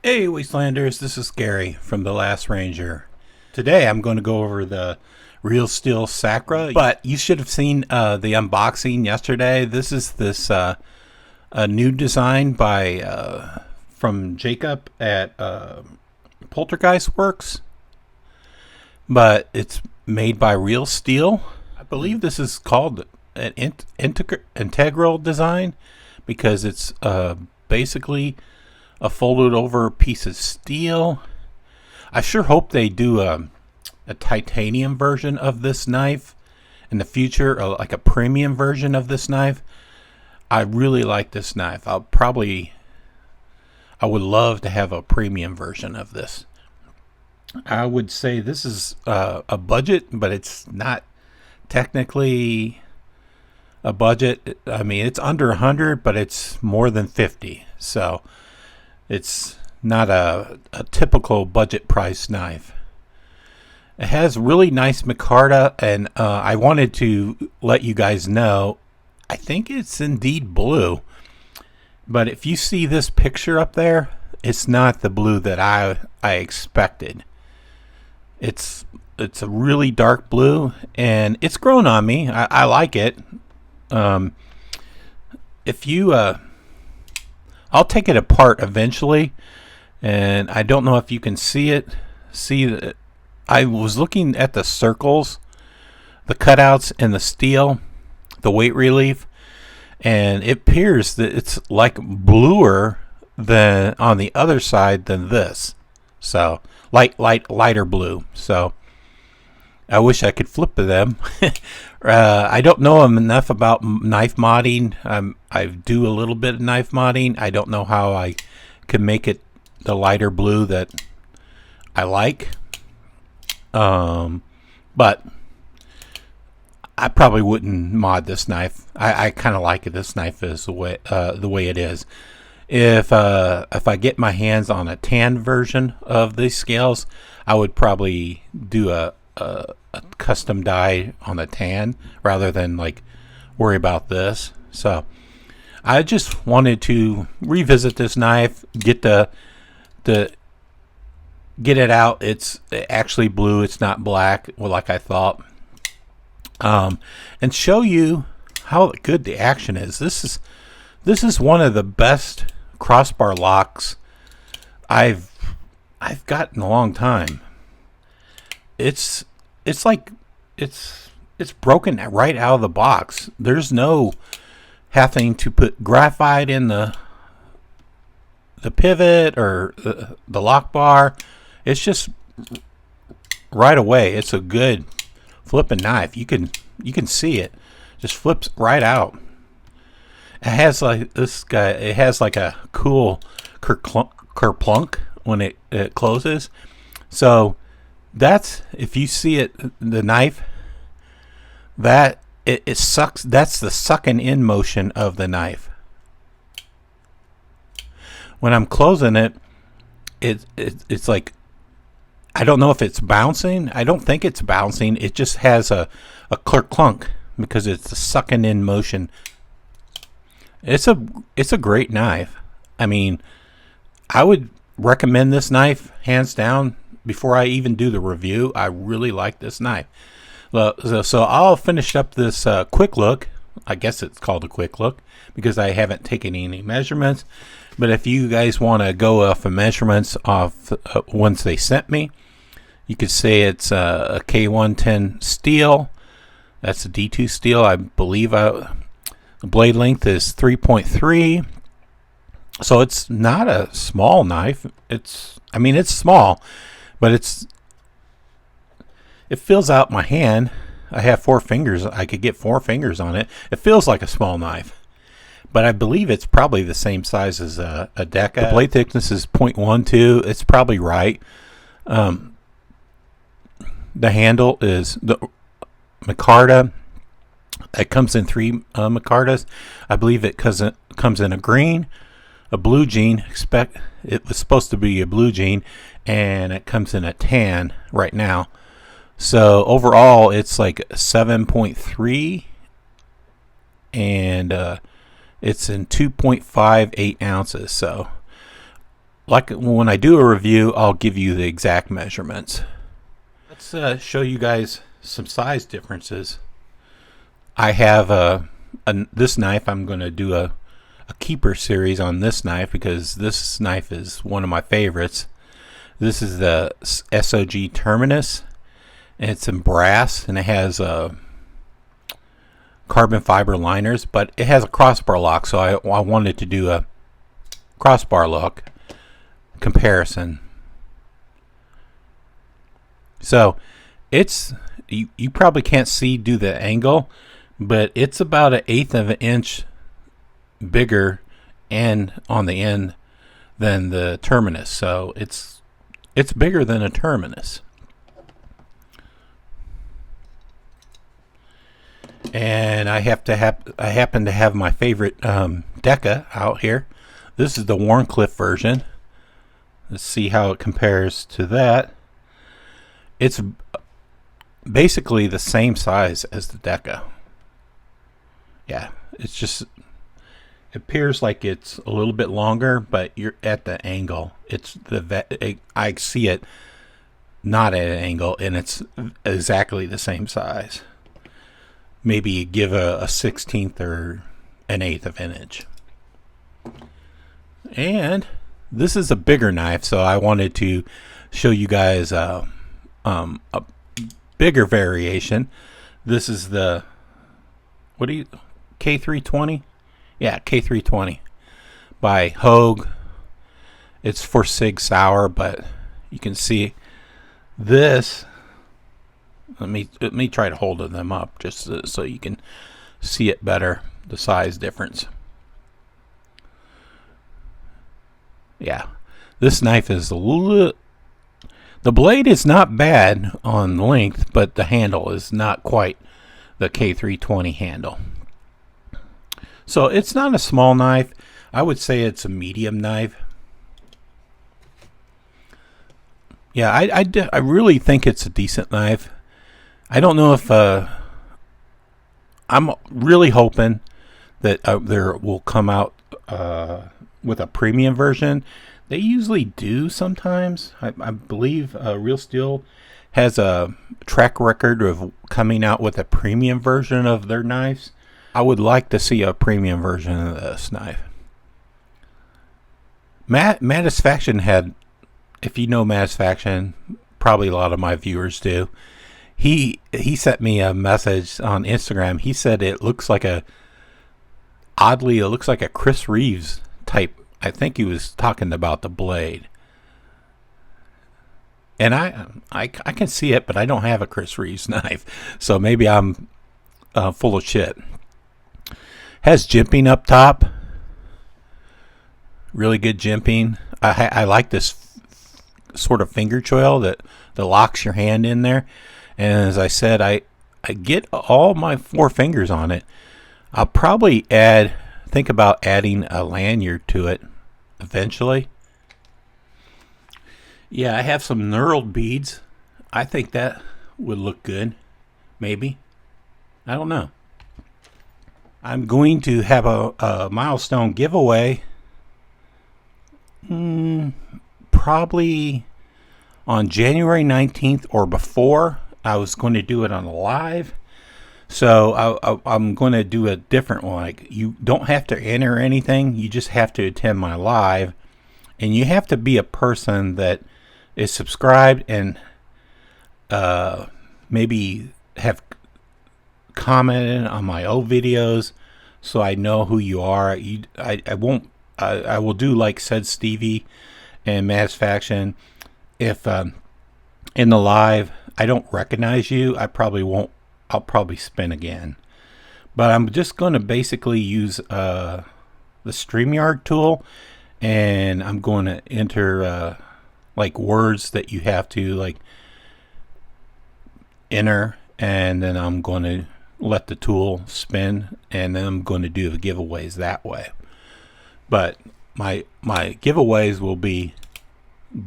Hey Wastelanders, this is Gary from The Last Ranger. Today I'm going to go over the Real Steel Sacra, but you should have seen the unboxing yesterday. This is a new design by from Jacob at Poltergeist Works, but it's made by Real Steel. I believe this is called an integral design because it's basically a folded over piece of steel. I sure hope they do a titanium version of this knife in the future, or like a premium version of this knife. I really like this knife. I would love to have a premium version of this. I would say this is a budget, but it's not technically a budget. I mean, it's under 100, but it's more than 50. So it's not a typical budget price knife. It has really nice micarta, and I wanted to let you guys know, I think it's indeed blue. But if you see this picture up there, it's not the blue that I expected. It's a really dark blue, and it's grown on me. I like it. If you I'll take it apart eventually, and I don't know if you can see it. I was looking at the circles, the cutouts, and the steel, the weight relief, and it appears that it's like bluer than on the other side than this. So lighter blue. So I wish I could flip to them. I don't know enough about knife modding. I do a little bit of knife modding. I don't know how I could make it the lighter blue that I like. But I probably wouldn't mod this knife. I kind of like this knife is the way it is. If I get my hands on a tan version of these scales, I would probably do a custom die on the tan rather than like worry about this. So I just wanted to revisit this knife, get it out. It's actually blue, it's not black, well, like I thought, and show you how good the action is. This is one of the best crossbar locks I've got in a long time. It's broken right out of the box. There's no having to put graphite in the pivot or the lock bar. It's just right away. It's a good flipping knife. You can see it just flips right out. It has like this guy. It has like a cool kerplunk when it closes. So that's, if you see it, the knife, that it sucks. That's the sucking in motion of the knife. When I'm closing it, it's like, I don't know if it's bouncing. I don't think it's bouncing. It just has a clunk because it's the sucking in motion. It's a great knife. I mean, I would recommend this knife hands down. Before I even do the review, I really like this knife. So I'll finish up this quick look. I guess it's called a quick look because I haven't taken any measurements. But if you guys want to go off of measurements off ones they sent me, you could say it's a K110 steel. That's a D2 steel, I believe. The blade length is 3.3. So it's not a small knife. It's small, but it fills out my hand. I have 4 fingers. I could get 4 fingers on it. It feels like a small knife, but I believe it's probably the same size as a Deca. The blade thickness is 0.12. It's probably right. The handle is the micarta. It comes in 3 micartas. I believe it comes in a green, a blue jean. It was supposed to be a blue jean, and it comes in a tan right now. So overall, it's like 7.3, and it's in 2.58 ounces. So like when I do a review, I'll give you the exact measurements. Let's show you guys some size differences. I have this knife. I'm going to do a keeper series on this knife because this knife is one of my favorites. This is the SOG Terminus, and it's in brass, and it has carbon fiber liners, but it has a crossbar lock, so I wanted to do a crossbar lock comparison. So it's you probably can't do the angle, but it's about 1/8 of an inch bigger and on the end than the Terminus, so it's bigger than a Terminus. And I happen to have my favorite Deca out here. This is the Warncliffe version. Let's see how it compares to that. It's basically the same size as the Deca. Yeah, it's just, it appears like it's a little bit longer, but you're at the angle. I see it not at an angle, and it's exactly the same size. Maybe give a 1/16 or an 1/8 of an inch. And this is a bigger knife, so I wanted to show you guys a bigger variation. This is the K320? Yeah, K320 by Hogue. It's for Sig Sauer, but you can see this. Let me try to hold them up just so you can see it better, the size difference. Yeah, this knife is the blade is not bad on length, but the handle is not quite the K320 handle. So it's not a small knife. I would say it's a medium knife. Yeah, I really think it's a decent knife. I don't know if I'm really hoping that there will come out with a premium version. They usually do sometimes. I believe Real Steel has a track record of coming out with a premium version of their knives. I would like to see a premium version of this knife. Mattisfaction had, if you know Mattisfaction, probably a lot of my viewers do. He sent me a message on Instagram. He said it looks like it looks like a Chris Reeves type. I think he was talking about the blade. And I can see it, but I don't have a Chris Reeves knife, so maybe I'm full of shit. Has jimping up top. Really good jimping. I like this sort of finger choil that locks your hand in there. And as I said, I get all my 4 fingers on it. I'll probably think about adding a lanyard to it eventually. Yeah, I have some knurled beads. I think that would look good. Maybe. I don't know. I'm going to have a milestone giveaway. Probably on January 19th or before. I was going to do it on a live. So I'm going to do a different one. Like, you don't have to enter anything. You just have to attend my live. And you have to be a person that is subscribed and maybe have commented on my old videos, so I know who you are. I will do like said Stevie and Mattisfaction. If in the live I don't recognize you, I probably won't. I'll probably spin again. But I'm just going to basically use the StreamYard tool, and I'm going to enter like words that you have to like enter, and then I'm going to let the tool spin, and then I'm going to do the giveaways that way. But my giveaways will be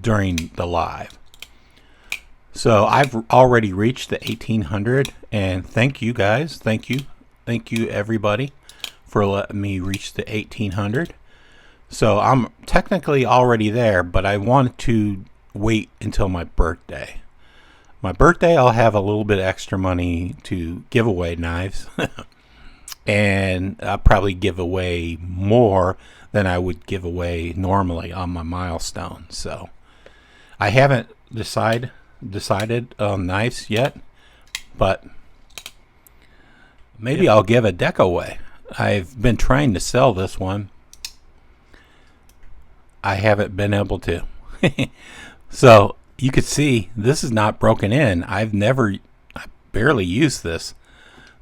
during the live. So I've already reached the 1800, and thank you guys. Thank you everybody for letting me reach the 1800. So I'm technically already there, but I want to wait until my birthday. My birthday, I'll have a little bit extra money to give away knives. And I'll probably give away more than I would give away normally on my milestone. So I haven't decided on knives yet, but maybe I'll give a deck away. I've been trying to sell this one. I haven't been able to. So you could see this is not broken in. I barely used this.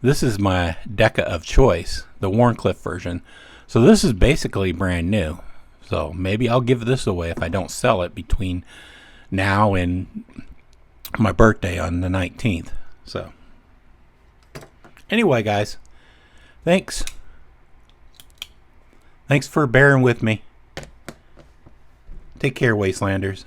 This is my Deca of choice, the Warncliffe version. So this is basically brand new. So maybe I'll give this away if I don't sell it between now and my birthday on the 19th. So anyway, guys, thanks. Thanks for bearing with me. Take care, Wastelanders.